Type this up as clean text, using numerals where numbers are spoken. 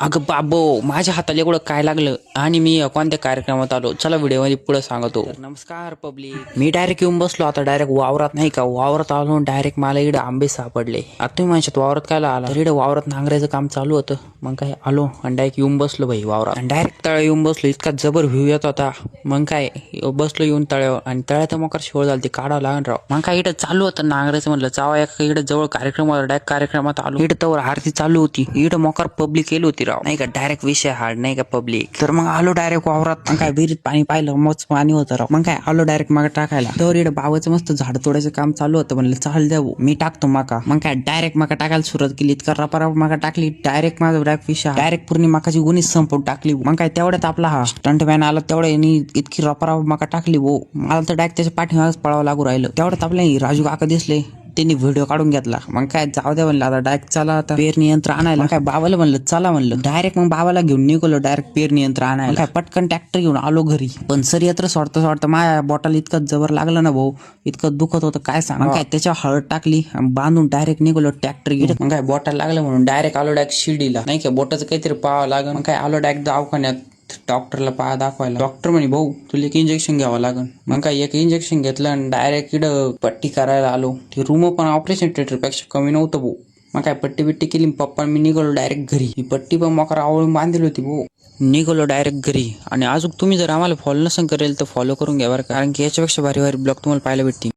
अगं बाबो, माझ्या हाताला एवढं काय लागलं आणि मी कोणत्या कार्यक्रमात आलो, चला व्हिडिओमध्ये पुढे सांगतो. नमस्कार पब्लिक, मी डायरेक्ट येऊन बसलो आता डायरेक्ट वावरात, नाही का वावरात आलो डायरेक्ट मला इकडे आंबे सापडले. आता तुम्ही म्हणशात वावरात काय आला, तर इकडे वावरात नांगरायचं काम चालू होतं. मग काय आलो आणि डायरेक्ट येऊन बसलो भाई वावरात आणि डायरेक्ट तळ्या येऊन बसलो. इतका जबर व्ह्यू येत होता. मग काय बसलो येऊन तळ्यावर आणि तळ्यात मकर शिवळ झाली, ती काढावं लागण राव. मग काय इकडे चालू होतं नांगरायचं, म्हणलं चावा एका इकडे जवळ कार्यक्रम होता, डायरेक्ट कार्यक्रमात आलो. इकडे तवर आरती चालू होती, इकडे मकर पब्लिक केली होती राव, नाही का डायरेक्ट विषय हार्ड नाही का पब्लिक. तर मग आलो डायरेक्ट वावरात. मग काय विहिरीत पाणी पाहिलं, मस्त पाणी होतं राव. मग काय आलो डायरेक्ट मका टाकायला. तर इकडे बाबाचं मस्त झाड तोडायचं काम चालू होतं. म्हणलं चाल द्या मी टाकतो मका. मग काय डायरेक्ट मका टाकायला सुरुवात केली. इतका रपारप मका टाकली डायरेक्ट, माझा डायरेक्ट विषय डायरेक्ट पूर्ण मकाची गुणीच संपवून टाकली. मग काय तेवढ्यात आपला हा स्टंटमॅन आला, तेवढ्या इतकी रपारप मका टाकली वो, मला तर डायरेक्ट त्याच्या पाठीमागच पळावं लागू राहिलं. तेवढ्यात आपल्या राजू काका दिसले, त्यांनी व्हिडिओ काढून घेतला. मग काय जाऊ द्या म्हणलं, आता डायरेक्ट चला आता पेरणी यंत्र आणायला. काय बाबाला म्हणलं चला म्हणलं, डायरेक्ट मग बाबाला घेऊन निघालो डायरेक्ट पेरणी यंत्र आणायला. काय पटकन ट्रॅक्टर घेऊन आलो घरी. पण सर यंत्र सोडता माझ्या बॉटल इतकं जबर लागलं ना भाऊ, इतकं दुखत होतं काय सांग. काय त्याच्यावर हळद टाकली बांधून डायरेक्ट निघालो ट्रॅक्टर घेऊन. मग काय बॉटल लागलं म्हणून डायरेक्ट आलो डायरेक्ट शिर्डीला, नाही का बोटाचं काहीतरी पाहावं लागलं. मग काय आलो डायरेक्ट दवाखान्यात, डॉक्टरला पाहा दाखवायला. डॉक्टर म्हणे भाऊ तुला एक इंजेक्शन घ्यावं लागेल. मग काय एक इंजेक्शन घेतलं आणि डायरेक्ट इकडं पट्टी करायला आलो. ते रूम पण ऑपरेशन थिएटर पेक्षा कमी नव्हतं भाऊ. मग काय पट्टी बिट्टी केली, पप्पा मी निघालो डायरेक्ट घरी. ही पट्टी पण मकर आवळून बांधली होती भाऊ. निघालो डायरेक्ट घरी. आणि अजून तुम्ही जर आम्हाला फॉलो नसेल करेल तर फॉलो करून घ्या बरं, कारण की याच्यापेक्षा भारी भारी ब्लॉग तुम्हाला पाहायला भेटतील.